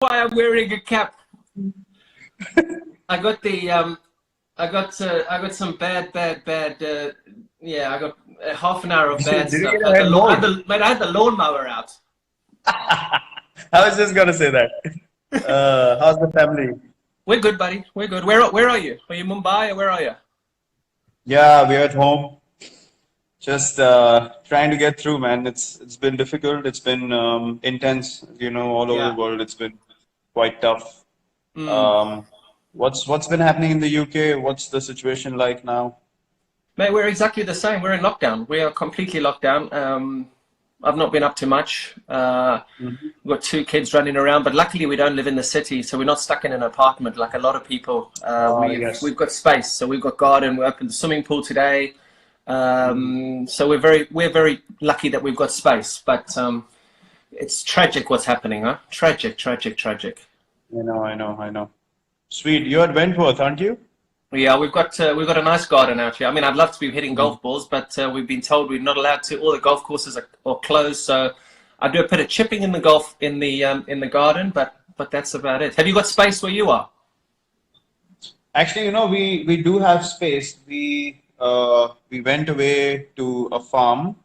why I'm wearing a cap. I got the I got some bad. Yeah, I got half an hour of bad Did you stuff. get a head mold? Mate, I had the lawnmower out. I was just gonna say that. How's the family? We're good, buddy. We're good. Where are you? Are you Mumbai or where are you? Yeah, we're at home. Just trying to get through, man. It's been difficult. It's been intense, all over the Yeah. world. It's been quite tough. Mm. Um, what's been happening in the UK? What's the situation like now? Mate, we're exactly the same. We're in lockdown. We are completely locked down. I've not been up to much. Mhm. We've got two kids running around, but luckily we don't live in the city, so we're not stuck in an apartment like a lot of people. Yes. We've got space, so we've got garden. We opened the swimming pool today. So we're very lucky that we've got space. But it's tragic what's happening, huh? Tragic, tragic, tragic. I know. Sweet. You're at Wentworth, aren't you? Yeah, we've got a nice garden out here. I mean, I'd love to be hitting golf balls, but we've been told we're not allowed to. All the golf courses are closed, so I do a bit of chipping in the garden, but that's about it. Have you got space where you are? Actually, we do have space. We went away to a farm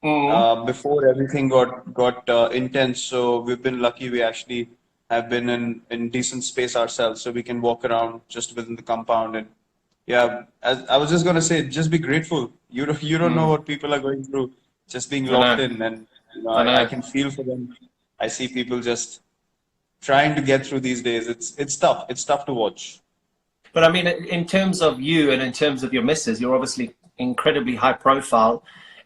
Mm. before everything got intense. So we've been lucky. We actually have been in decent space ourselves, so we can walk around just within the compound. And yeah, as I was just gonna say, just be grateful. You don't know Mm. what people are going through, just being I locked know, in, and I I know. can feel for them. I see people just trying to get through these days. It's tough. It's tough to watch. But I mean, in terms of you and in terms of your missus, you're obviously incredibly high profile,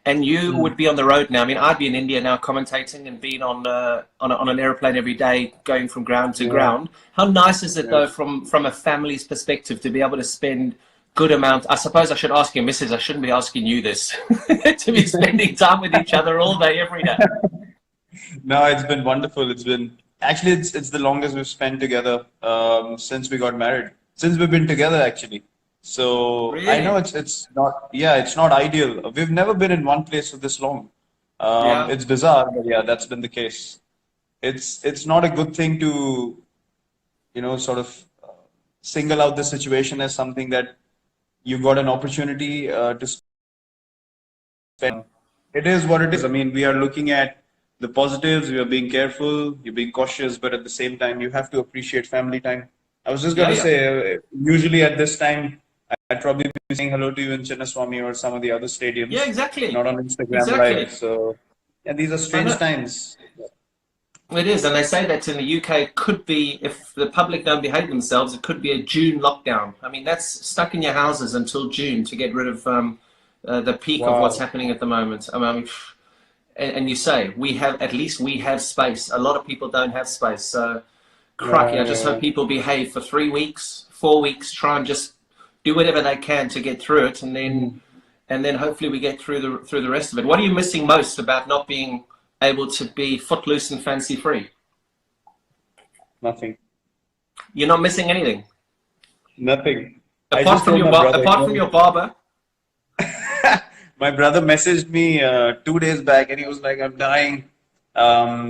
and you would be on the road now. I mean, I'd be in India now commentating and being on an airplane every day, going from ground to Yeah, ground. How nice is it yeah. though, from a family's perspective, to be able to spend good amount? I suppose I should ask your missus. I shouldn't be asking you this. To be spending time with each other all day, every day. No, it's been wonderful. It's the longest we've spent together since we got married. Since we've been together actually. So I know Really? it's not, yeah, it's not ideal. We've never been in one place for this long. Yeah. It's bizarre, but yeah, that's been the case. It's not a good thing to, sort of single out the situation as something that you got an opportunity to spend. It is what it is. I mean, we are looking at the positives, we are being careful, you're being cautious, but at the same time, you have to appreciate family time. I was just going Yeah, to yeah. say, usually at this time, I'd probably be saying hello to you in Chinnaswamy or some of the other Yeah, stadiums, exactly. not on Instagram Live. Exactly. So, yeah, these are I strange know. times. It is, and they say that in the UK it could be, if the public don't behave themselves, it could be a June lockdown. I mean, that's stuck in your houses until June to get rid of the peak of what's Wow. happening at the moment. I mean, and you say at least we have space. A lot of people don't have space, so crikey, Yeah, I just yeah, hope people behave for 3 weeks, 4 weeks, try and just do whatever they can to get through it, yeah. and then hopefully we get through the rest of it. What are you missing most about not being able to be footloose and fancy free? Nothing. You're not missing anything Nothing. I just told my brother, apart from your barber. my brother messaged me 2 days back and he was like, I'm dying.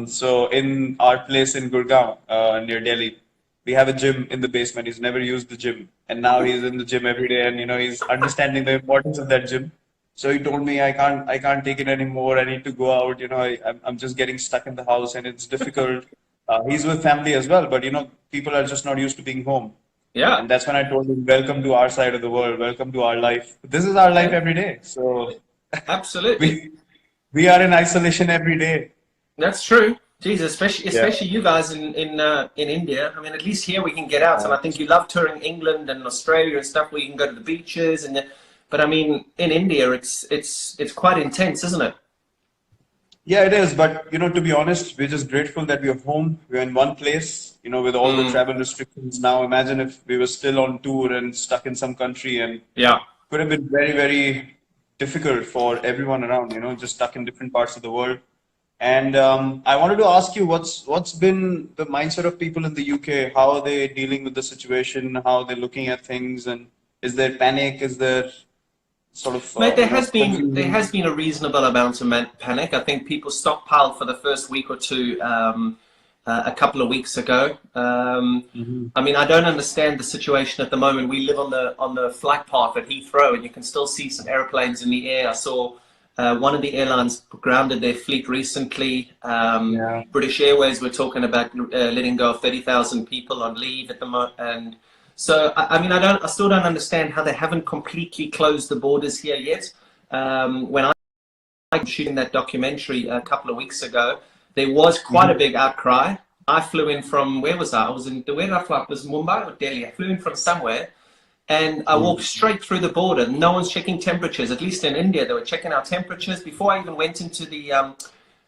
So in our place in Gurgaon, near Delhi, we have a gym in the basement. He's never used the gym. And now he's in the gym every day and he's understanding the importance of that gym. So he told me I can't take it anymore. I need to go out. I'm just getting stuck in the house and it's difficult. He's with family as well, but people are just not used to being home. Yeah, And that's when I told him, welcome to our side of the world, welcome to our life. This is our life yeah, every day. So absolutely. we we are in isolation every day. That's true. Jesus, Yeah. especially you guys in India. I mean, at least here we can get out, and Uh, I think you love touring England and Australia and stuff where you can go to the beaches but I mean, in India, it's quite intense, isn't it? yeah, it is. But to be honest, we're just grateful that we're home. We're in one place. With all the Mm, travel restrictions now. Imagine if we were still on tour and stuck in some country, and yeah. could have been very, very difficult for everyone around. Just stuck in different parts of the world. And I wanted to ask you, what's been the mindset of people in the UK? How are they dealing with the situation? How are they looking at things? And is there panic? Is there sort of Mate, there confusion? has been a reasonable amount of panic. I think people stockpiled for the first week or two, a couple of weeks ago. I mean, I don't understand the situation at the moment. We live on the flight path at Heathrow, and you can still see some airplanes in the air. I saw one of the airlines grounded their fleet recently. British Airways were talking about letting go of 30,000 people on leave at the moment, and so I mean, I still don't understand how they haven't completely closed the borders here yet. When I was shooting that documentary a couple of weeks ago, there was quite a big outcry. I flew in from, where was I? Where did I fly? It was Mumbai or Delhi. I flew in from somewhere, and I walked straight through the border. No one's checking temperatures. At least in India, they were checking our temperatures. Before I even went into the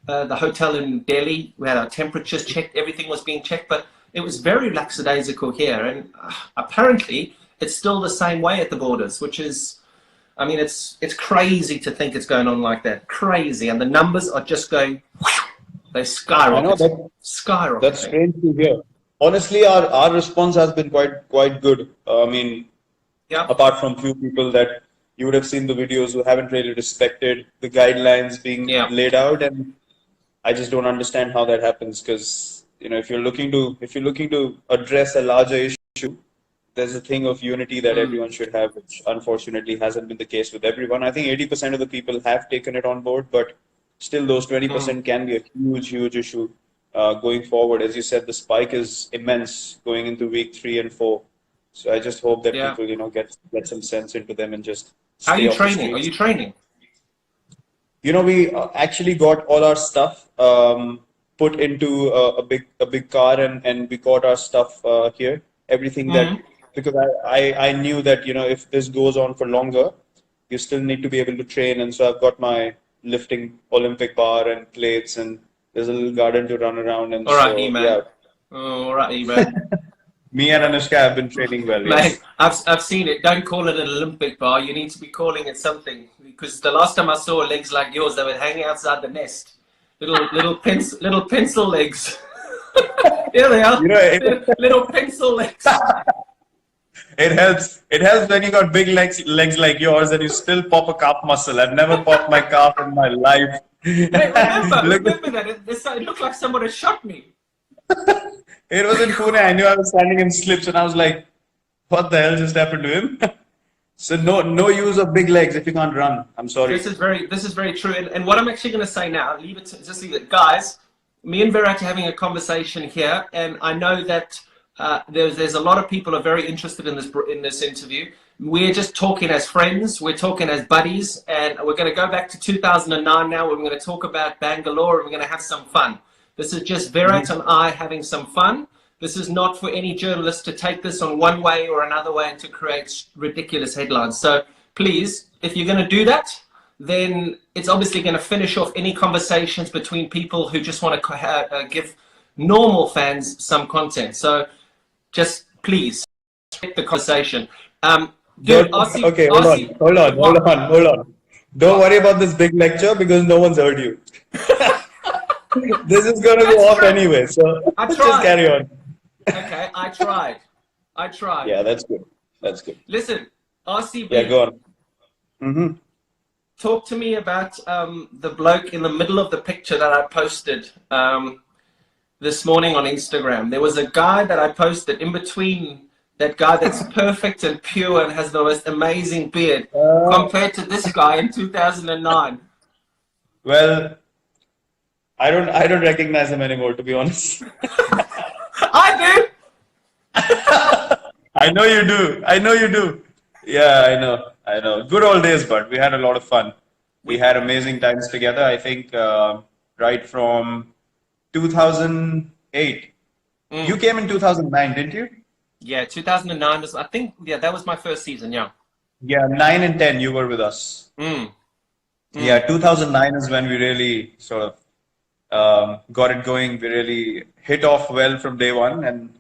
hotel in Delhi, we had our temperatures checked. Everything was being checked, but it was very lackadaisical here. And apparently, it's still the same way at the borders, which is, I mean, it's crazy to think it's going on like that. Crazy. And the numbers are just going, they skyrocket. I know skyrocket. that's strange to hear. Honestly, our response has been quite good. I mean, apart from few people that you would have seen the videos who haven't really respected the guidelines being laid out, and I just don't understand how that happens, because if you're looking to address a larger issue, there's a thing of unity that everyone should have, which unfortunately hasn't been the case with everyone. I think 80% of the people have taken it on board, but still those 20% can be a huge issue going forward. As you said, the spike is immense going into week 3 and 4. So I just hope that people, get some sense into them and just stay Are you off the training? Are streets. you training? We actually got all our stuff put into a big car, and we got our stuff here. Everything that, because I knew that if this goes on for longer, you still need to be able to train, and so I've got my lifting Olympic bar and plates, and there's a little garden to run around, and All right, so E-man. All right, E-man. Me and Anushka have been training well. Mate, I've seen it. Don't call it an Olympic bar. You need to be calling it something, because the last time I saw legs like yours, they were hanging outside the nest. Little pencil legs. Here they are. Little pencil legs. It helps. It helps when you got big legs like yours, and you still pop a calf muscle. I've never popped my calf in my life. Wait, remember that. It looked like somebody shot me. It was in Pune. I knew I was standing in slips, and I was like, "What the hell just happened to him?" So no use of big legs if you can't run. I'm sorry. This is very true. And what I'm actually going to say now, leave it, guys. Me and Virat are having a conversation here, and I know that there's a lot of people are very interested in this interview. We're just talking as friends. We're talking as buddies, and we're going to go back to 2009 now. We're going to talk about Bangalore, and we're going to have some fun. This is just Virat and I having some fun. This is not for any journalist to take this on one way or another way and to create ridiculous headlines. So please, if you're going to do that, then it's obviously going to finish off any conversations between people who just want to give normal fans some content. So just please take the conversation. Dude, okay, hold on. Don't worry about this big lecture, because no one's heard you. This is going to go off anyway, so just carry on. Okay, I tried. Yeah, that's good. Listen, RCB. Yeah, go on. Talk to me about the bloke in the middle of the picture that I posted this morning on Instagram. There was a guy that I posted in between, that guy that's perfect and pure and has the most amazing beard, compared to this guy in 2009. Well, I don't recognize him anymore, to be honest. I do. I know you do. Yeah, I know. Good old days, but we had a lot of fun. We had amazing times together. I think right from 2008. You came in 2009, didn't you? Yeah, 2009 was, I think, that was my first season, yeah. Yeah, 9 and 10 you were with us. Yeah, 2009 is when we really sort of got it going. We really hit off well from day one, and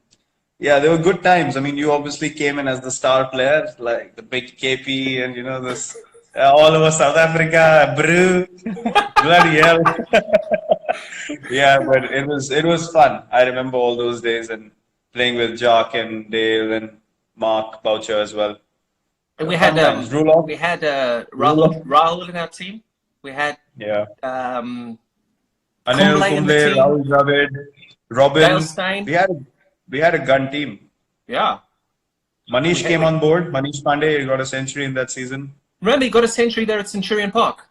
yeah, they were good times. I mean, you obviously came in as the star player, like the big KP, and this all over South Africa, brew, bloody hell. Yeah, but it was fun. I remember all those days and playing with Jock and Dale and Mark Boucher as well. And we had Rahul in our team. We had Anil Kumble in Kumble, the team. Rahul Dravid. Dale Robin. Steyn. We had a gun team. Yeah. Manish came on board. Manish Pandey got a century in that season. Remember, he got a century there at Centurion Park.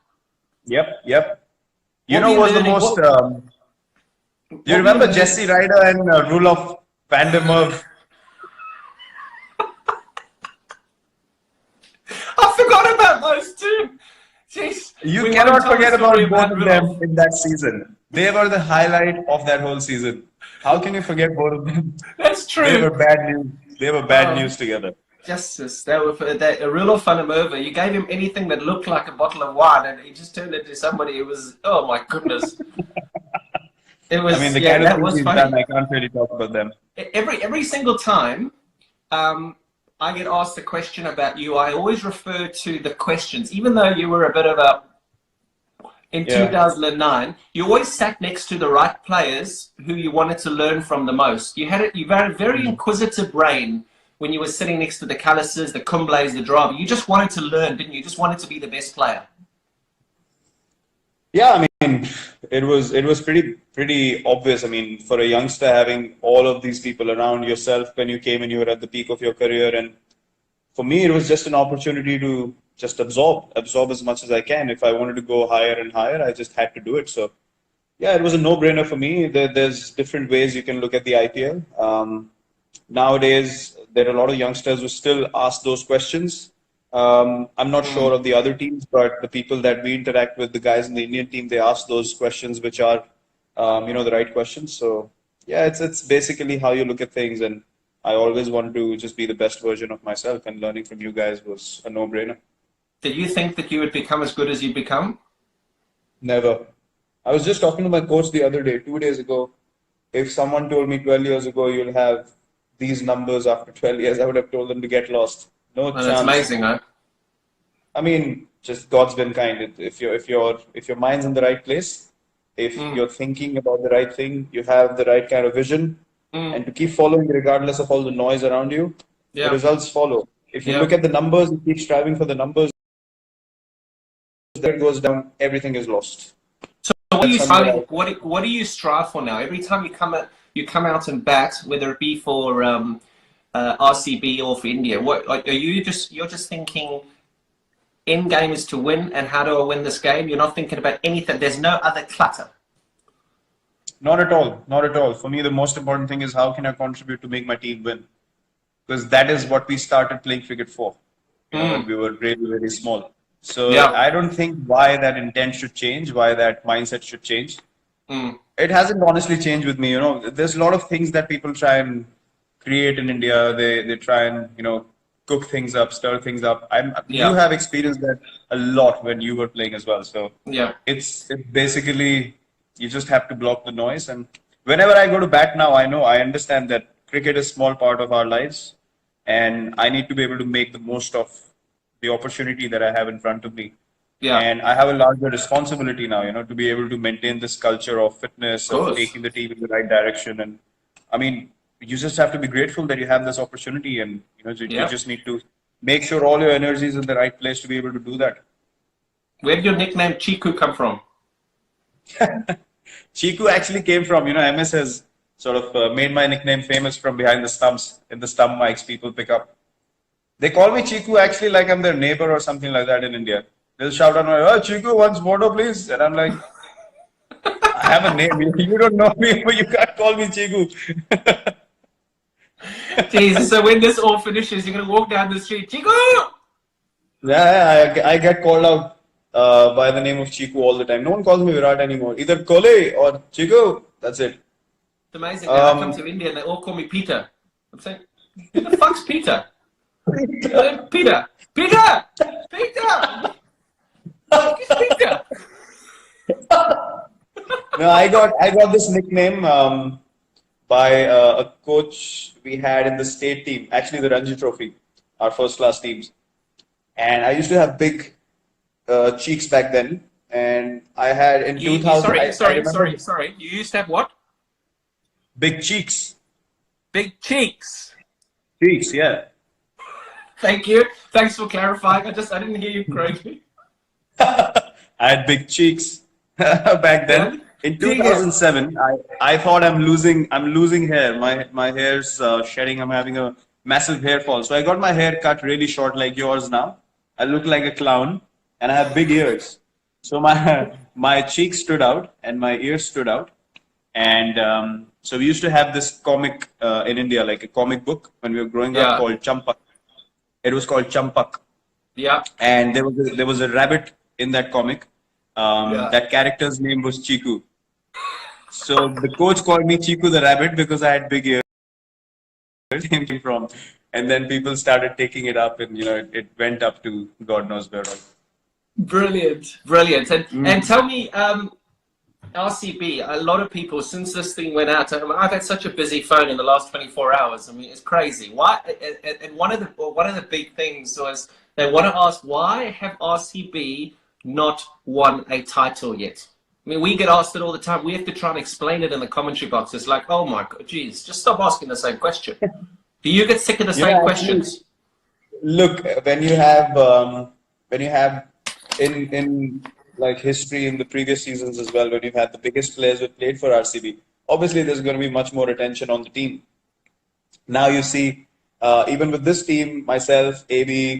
Yep. You What know were you what's the learning? most? What You were remember learning? Jesse Ryder and Rulof van der Merwe? I forgot about those two. Jeez. You We cannot won't tell the forget about story both of Rudolph. them in that season. They were the highlight of that whole season. How can you forget both of them? That's They were true. bad news. They were bad news together. Justice. That were that Rudolph van der Merwe. You gave him anything that looked like a bottle of wine, and he just turned into somebody who was. Oh my goodness. It was. I mean, the Yeah, kind of that things was he's funny. done, I can't really talk about them. Every single time I get asked a question about you, I always refer to the questions, even though you were a bit of a. In Yeah. 2009, you always sat next to the right players who you wanted to learn from the most. You had a very inquisitive brain when you were sitting next to the Callises, the Kumblays, the Drava. You just wanted to learn, didn't you? You just wanted to be the best player. Yeah, I mean, it was pretty obvious. I mean, for a youngster having all of these people around yourself when you came and you were at the peak of your career, and for me, it was just an opportunity to just absorb as much as I can. If I wanted to go higher and higher, I just had to do it. So, yeah, it was a no-brainer for me. There's different ways you can look at the IPL. Nowadays, there are a lot of youngsters who still ask those questions. I'm not sure of the other teams, but the people that we interact with, the guys in the Indian team, they ask those questions, which are, the right questions. So, yeah, it's basically how you look at things, and I always want to just be the best version of myself, and learning from you guys was a no-brainer. Did you think that you would become as good as you become? Never. I was just talking to my coach the other day, 2 days ago. If someone told me 12 years ago you'll have these numbers after 12 years, I would have told them to get lost. No Well, that's chance. amazing, huh? I mean, just God's been kind. If your mind's in the right place, if you're thinking about the right thing, you have the right kind of vision, and to keep following regardless of all the noise around you, the Yeah. results follow. If you Yeah. look at the numbers and keep striving for the numbers, that goes down, everything is lost. So what are you That's something striving? What do you strive for now? Every time you come out and bat, whether it be for RCB or for India, what like, are you're just thinking? End game is to win, and how do I win this game? You're not thinking about anything. There's no other clutter. Not at all. Not at all. For me, the most important thing is how can I contribute to make my team win? Because that is what we started playing cricket for, when we were really, really small. So Yeah. I don't think why that intent should change, why that mindset should change. It hasn't honestly changed with me. There's a lot of things that people try and create in India. They try and cook things up, stir things up. You have experienced that a lot when you were playing as well. So Yeah. it's basically you just have to block the noise. And whenever I go to bat now, I understand that cricket is a small part of our lives, and I need to be able to make the most of the opportunity that I have in front of me. Yeah. And I have a larger responsibility now, to be able to maintain this culture of fitness, Of of course. taking the team in the right direction. And I mean, you just have to be grateful that you have this opportunity, and you just need to make sure all your energy is in the right place to be able to do that. Where did your nickname Chiku come from? Chiku actually came from, MS has sort of made my nickname famous from behind the stumps. In the stump mics, people pick up. They call me Chiku actually like I'm their neighbor or something like that in India. They'll shout out, "Oh, Chiku, once photo, please." And I'm like, I have a name. You don't know me, but you can't call me Chiku. Jesus, so when this all finishes, you're going to walk down the street, Chiku! Yeah, I get called out by the name of Chiku all the time. No one calls me Virat anymore. Either Kohli or Chiku. That's it. It's amazing. I come to India and they all call me Peter. I'm saying, who the fuck's Peter? Peter! Peter! Peter! Fuck is Peter? No, I got this nickname by a coach we had in the state team, actually the Ranji Trophy, our first class teams. And I used to have big cheeks back then. And I had in 2000. I remember Sorry. You used to have what? big cheeks. Big cheeks. Cheeks, yeah. Thank you. Thanks for clarifying. I didn't hear you correctly. I had big cheeks back then. In Big hair. 2007, I thought I'm losing hair. My hair's shedding. I'm having a massive hair fall. So I got my hair cut really short, like yours now. I look like a clown, and I have big ears. So my my cheeks stood out and my ears stood out. And so we used to have this comic in India, like a comic book when we were growing up Yeah. called Champak. It was called Champak, Yeah. and there was a rabbit in that comic. Yeah. That character's name was Chiku. So the coach called me Chiku the rabbit because I had big ears. Came from, and then people started taking it up, and it went up to God knows where. Brilliant. Brilliant. And Mm. tell me, RCB, a lot of people, since this thing went out, I've had such a busy phone in the last 24 hours. I mean, it's crazy. Why? And one of the big things was they want to ask, why have RCB not won a title yet? I mean, we get asked it all the time. We have to try and explain it in the commentary box. It's like, oh my God, geez, just stop asking the same question. Do you get sick of the same questions? Look, when you have in like history in the previous seasons as well, when you've had the biggest players who played for RCB, obviously there's going to be much more attention on the team. Now you see, even with this team, myself, AB,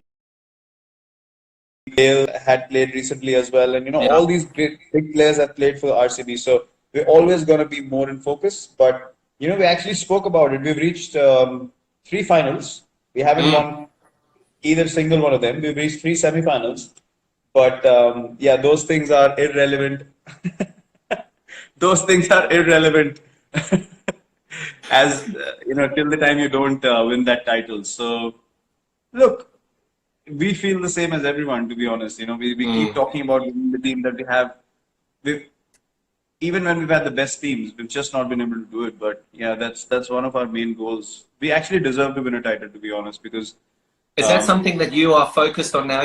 Gale had played recently as well, and Yeah. all these great big players have played for RCB. So we're always going to be more in focus. But we actually spoke about it. We've reached 3 finals. We haven't won either single one of them. We've reached 3 semifinals. But yeah, those things are irrelevant. Those things are irrelevant as till the time you don't win that title. So look, we feel the same as everyone, to be honest. We keep talking about winning the team that we have. Even when we've had the best teams, we've just not been able to do it. But yeah, that's one of our main goals. We actually deserve to win a title, to be honest, because Is that something that you are focused on now?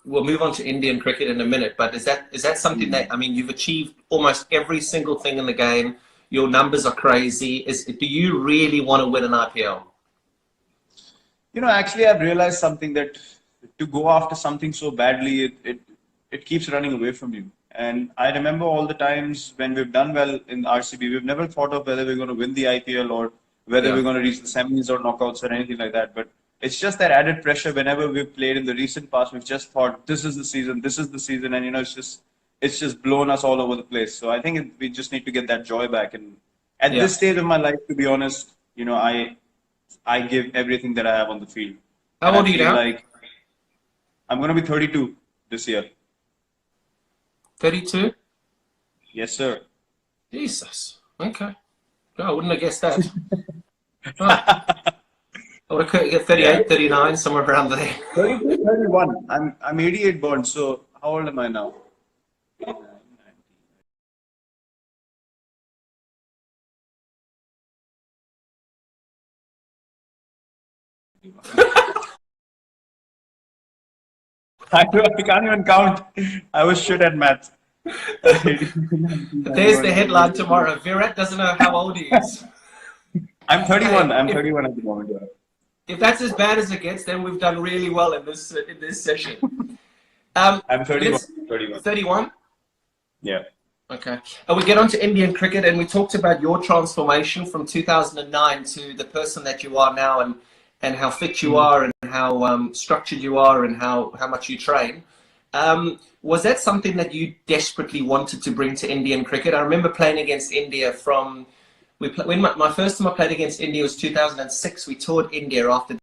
We'll move on to Indian cricket in a minute, but is that something that, I mean, you've achieved almost every single thing in the game. Your numbers are crazy. Do you really want to win an IPL? Actually, I've realized something, that to go after something so badly, it keeps running away from you. And I remember all the times when we've done well in RCB, we've never thought of whether we're going to win the IPL or whether we're going to reach the semis or knockouts or anything like that. But it's just that added pressure whenever we've played in the recent past. We've just thought, this is the season, and it's just blown us all over the place. So I think we just need to get that joy back. And at this stage of my life, to be honest, I give everything that I have on the field. How old are you now? Like I'm going to be 32 this year. 32? Yes, sir. Jesus. Okay. No, I wouldn't have guessed that. Right. I would have get 38, 39, somewhere around there. 32, 31. I'm 88 born, so how old am I now? 89, 90. I can't even count. I was shit at maths. There's the headline tomorrow. Virat doesn't know how old he is. I'm 31. I'm 31 at the moment. Yeah. If that's as bad as it gets, then we've done really well in this session. I'm 31. 31. 31? Yeah. Okay. And we get on to Indian cricket, and we talked about your transformation from 2009 to the person that you are now, and how fit you are, and how structured you are, and how much you train. Was that something that you desperately wanted to bring to Indian cricket? I remember playing against India when my first time I played against India was 2006. We toured India after